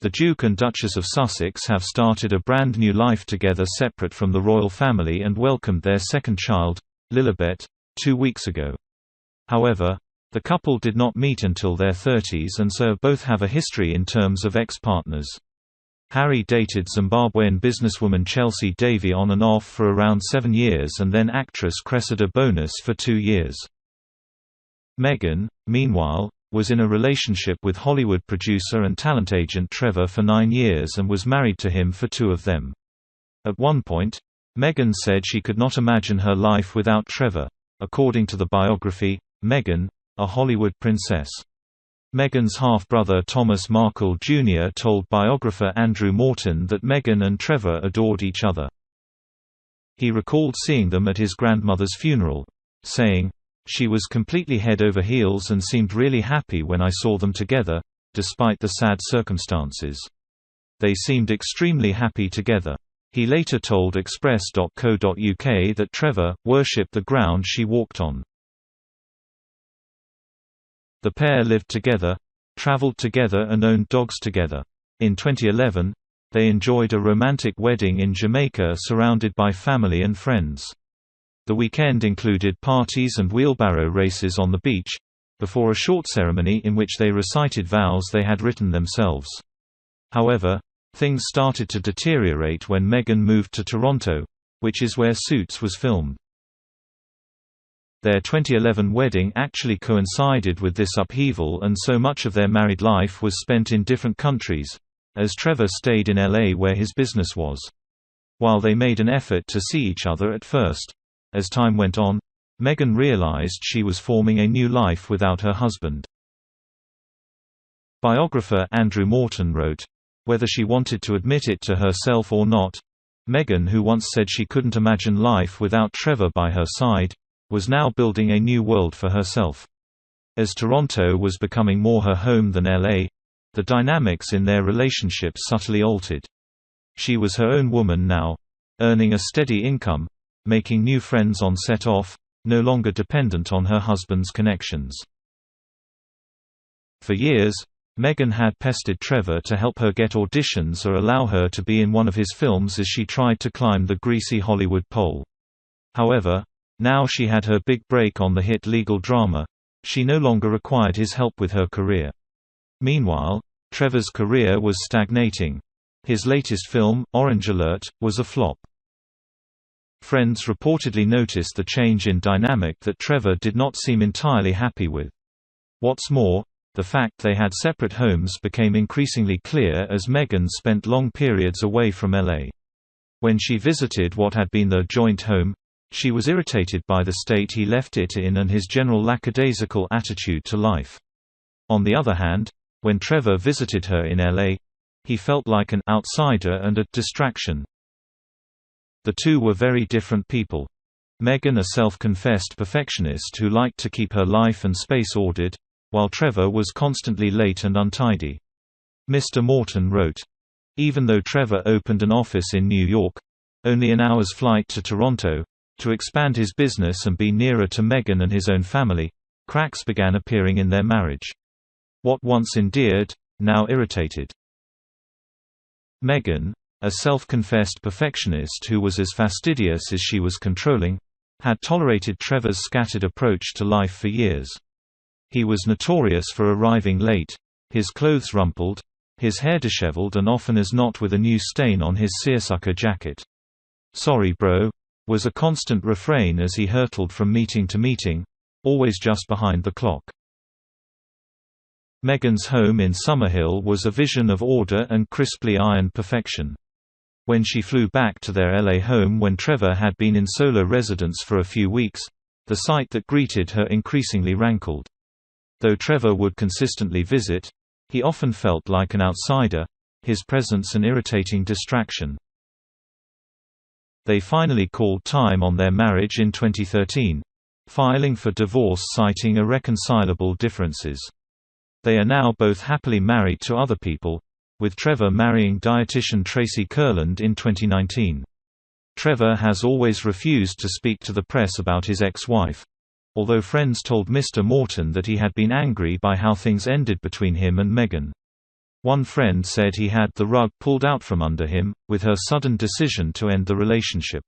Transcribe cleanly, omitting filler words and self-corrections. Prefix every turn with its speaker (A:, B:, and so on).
A: The Duke and Duchess of Sussex have started a brand new life together separate from the royal family and welcomed their second child, Lilibet, 2 weeks ago. However, the couple did not meet until their 30s and so both have a history in terms of ex-partners. Harry dated Zimbabwean businesswoman Chelsea Davy on and off for around 7 years and then actress Cressida Bonas for 2 years. Meghan, meanwhile, was in a relationship with Hollywood producer and talent agent Trevor for 9 years and was married to him for 2 of them. At one point, Meghan said she could not imagine her life without Trevor. According to the biography, Meghan, a Hollywood princess. Meghan's half-brother Thomas Markle Jr. told biographer Andrew Morton that Meghan and Trevor adored each other. He recalled seeing them at his grandmother's funeral, saying, "She was completely head over heels and seemed really happy when I saw them together, despite the sad circumstances. They seemed extremely happy together." He later told Express.co.uk that Trevor worshipped the ground she walked on. The pair lived together, traveled together and owned dogs together. In 2011, they enjoyed a romantic wedding in Jamaica surrounded by family and friends. The weekend included parties and wheelbarrow races on the beach, before a short ceremony in which they recited vows they had written themselves. However, things started to deteriorate when Meghan moved to Toronto, which is where Suits was filmed. Their 2011 wedding actually coincided with this upheaval, and so much of their married life was spent in different countries, as Trevor stayed in LA where his business was. While they made an effort to see each other at first, as time went on, Meghan realized she was forming a new life without her husband. Biographer Andrew Morton wrote, "Whether she wanted to admit it to herself or not, Meghan, who once said she couldn't imagine life without Trevor by her side, was now building a new world for herself." As Toronto was becoming more her home than LA, the dynamics in their relationship subtly altered. She was her own woman now, earning a steady income, making new friends on set off, no longer dependent on her husband's connections. For years, Meghan had pestered Trevor to help her get auditions or allow her to be in one of his films as she tried to climb the greasy Hollywood pole. However, now she had her big break on the hit legal drama, she no longer required his help with her career. Meanwhile, Trevor's career was stagnating. His latest film, Orange Alert, was a flop. Friends reportedly noticed the change in dynamic that Trevor did not seem entirely happy with. What's more, the fact they had separate homes became increasingly clear as Meghan spent long periods away from LA. When she visited what had been their joint home, she was irritated by the state he left it in and his general lackadaisical attitude to life. On the other hand, when Trevor visited her in LA, he felt like an outsider and a distraction. The two were very different people. Meghan, a self-confessed perfectionist who liked to keep her life and space ordered, while Trevor was constantly late and untidy. Mr. Morton wrote, "Even though Trevor opened an office in New York, only an hour's flight to Toronto, to expand his business and be nearer to Meghan and his own family, cracks began appearing in their marriage. What once endeared, now irritated." Meghan, a self-confessed perfectionist who was as fastidious as she was controlling, had tolerated Trevor's scattered approach to life for years. He was notorious for arriving late, his clothes rumpled, his hair disheveled and often as not with a new stain on his seersucker jacket. "Sorry bro," was a constant refrain as he hurtled from meeting to meeting, always just behind the clock. Meghan's home in Summerhill was a vision of order and crisply ironed perfection. When she flew back to their LA home when Trevor had been in solo residence for a few weeks, the sight that greeted her increasingly rankled. Though Trevor would consistently visit, he often felt like an outsider, his presence an irritating distraction. They finally called time on their marriage in 2013, filing for divorce citing irreconcilable differences. They are now both happily married to other people, with Trevor marrying dietitian Tracy Kurland in 2019. Trevor has always refused to speak to the press about his ex-wife, although friends told Mr. Morton that he had been angry by how things ended between him and Meghan. One friend said he had the rug pulled out from under him, with her sudden decision to end the relationship.